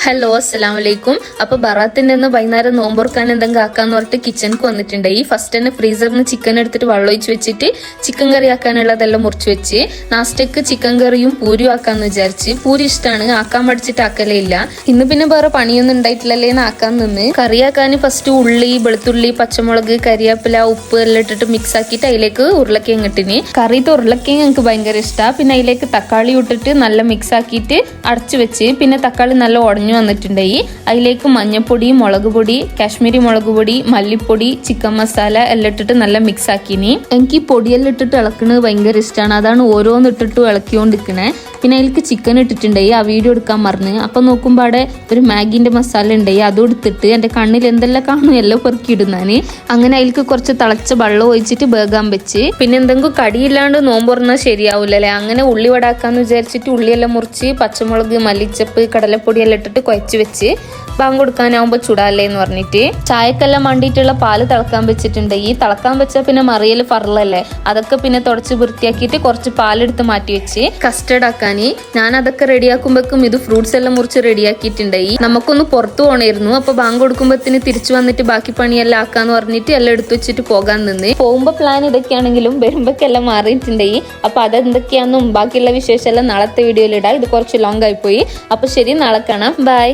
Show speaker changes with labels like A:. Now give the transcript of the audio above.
A: Hello അസ്സലാമലൈക്കും. അപ്പൊ ബറാത്തിന്റെ വൈകുന്നേരം നോമ്പുറക്കാൻ എന്തെങ്കിലും ആക്കാന്ന് പറഞ്ഞിട്ട് കിച്ചണിക്ക് വന്നിട്ടുണ്ട്. ഈ ഫസ്റ്റ് തന്നെ ഫ്രീസറിൽ നിന്ന് ചിക്കൻ എടുത്തിട്ട് വെള്ളം ഒഴിച്ച് വെച്ചിട്ട് ചിക്കൻ കറി ആക്കാനുള്ളതെല്ലാം മുറിച്ച് വെച്ച് നാസ്റ്റക്ക് ചിക്കൻ കറിയും പൂരിയും ആക്കാന്ന് വിചാരിച്ച്. പൂരി ഇഷ്ടമാണ്, ആക്കാൻ പഠിച്ചിട്ട് ആക്കലേ ഇല്ല. ഇന്ന് പിന്നെ വേറെ പണിയൊന്നും ഉണ്ടായിട്ടില്ലല്ലേന്ന് ആക്കാൻ നിന്ന്. കറിയാക്കാൻ ഫസ്റ്റ് ഉള്ളി, വെളുത്തുള്ളി, പച്ചമുളക്, കരിയാപ്പില, ഉപ്പ് എല്ലാം ഇട്ടിട്ട് മിക്സ് ആക്കിയിട്ട് അതിലേക്ക് ഉരുളക്കിഴങ്ങ് ഇട്ടിന്. കറിയിട്ട് ഉരുളക്കിഴങ്ങ് എനിക്ക് ഭയങ്കര ഇഷ്ടമാണ്. പിന്നെ അതിലേക്ക് തക്കാളി ഇട്ടിട്ട് നല്ല മിക്സ് ആക്കിയിട്ട് അടച്ചു വെച്ച് പിന്നെ തക്കാളി നല്ല ഉടഞ്ഞു വന്നിട്ടുണ്ടായി. അതിലേക്ക് മഞ്ഞപ്പൊടി, മുളക് പൊടി, കാശ്മീരി മുളക് പൊടി, മല്ലിപ്പൊടി, ചിക്കൻ മസാല എല്ലാം ഇട്ടിട്ട് നല്ല മിക്സ് ആക്കിനി. എനിക്ക് ഈ പൊടിയെല്ലാം ഇട്ടിട്ട് ഇളക്കുന്നത് ഭയങ്കര ഇഷ്ടമാണ്. അതാണ് ഓരോന്ന് ഇട്ടിട്ട് ഇളക്കിക്കൊണ്ടിരിക്കണേ. പിന്നെ അതിലേക്ക് ചിക്കൻ ഇട്ടിട്ടുണ്ടായി. ആ വീഡിയോ എടുക്കാൻ മറന്ന്. അപ്പൊ നോക്കുമ്പോൾ അവിടെ ഒരു മാഗിന്റെ മസാല ഉണ്ടായി. അതും എടുത്തിട്ട് എന്റെ കണ്ണിൽ എന്തെല്ലാം കാണും എല്ലാം പെറുക്കി ഇടുന്നാന്. അങ്ങനെ അതിലേക്ക് കുറച്ച് തിളച്ച വെള്ളം ഒഴിച്ചിട്ട് വേഗാൻ വെച്ച്. പിന്നെ എന്തെങ്കിലും കടിയില്ലാണ്ട് നോമ്പ് തുറന്നാൽ ശരിയാവൂലല്ലേ. അങ്ങനെ ഉള്ളി വടാക്കാന്ന് വിചാരിച്ചിട്ട് ഉള്ളിയെല്ലാം മുറിച്ച് പച്ചമുളക്, മല്ലിച്ചപ്പ്, കടലപ്പൊടി എല്ലാം ഇട്ടിട്ട് കുഴച്ച് വെച്ച് ബാങ്ക് കൊടുക്കാനാവുമ്പോ ചുടാല്ലേന്ന് പറഞ്ഞിട്ട് ചായക്കെല്ലാം മണ്ടിയിട്ടുള്ള പാല് തിളക്കാൻ വെച്ചിട്ടുണ്ട്. ഈ തിളക്കാൻ വെച്ചാൽ പിന്നെ മറിയൽ ഫറലല്ലേ, അതൊക്കെ പിന്നെ തുടച്ച് വൃത്തിയാക്കിയിട്ട് കുറച്ച് പാലെടുത്ത് മാറ്റി വെച്ച് കസ്റ്റർഡ് ആക്കാന്. ഞാൻ അതൊക്കെ റെഡിയാക്കുമ്പോഴേക്കും ഇത് ഫ്രൂട്ട്സ് എല്ലാം മുറിച്ച് റെഡിയാക്കിയിട്ടുണ്ടായി. നമുക്കൊന്ന് പുറത്തു പോകണമായിരുന്നു. അപ്പൊ ബാങ്ക് കൊടുക്കുമ്പോഴത്തിന് തിരിച്ചു വന്നിട്ട് ബാക്കി പണിയെല്ലാം ആക്കാന്ന് പറഞ്ഞിട്ട് എല്ലാം എടുത്തു വെച്ചിട്ട് പോകാൻ നിന്ന്. പോകുമ്പോ പ്ലാൻ ഇതൊക്കെയാണെങ്കിലും വരുമ്പോഴെല്ലാം മാറിയിട്ടുണ്ടായി. അപ്പൊ അതെന്തൊക്കെയാണെന്നും ബാക്കിയുള്ള വിശേഷം എല്ലാം നാളത്തെ വീഡിയോയിൽ ഇടാം. ഇത് കുറച്ച് ലോങ് ആയി പോയി. അപ്പൊ ശരി, നാളെ കാണാം. ബൈ.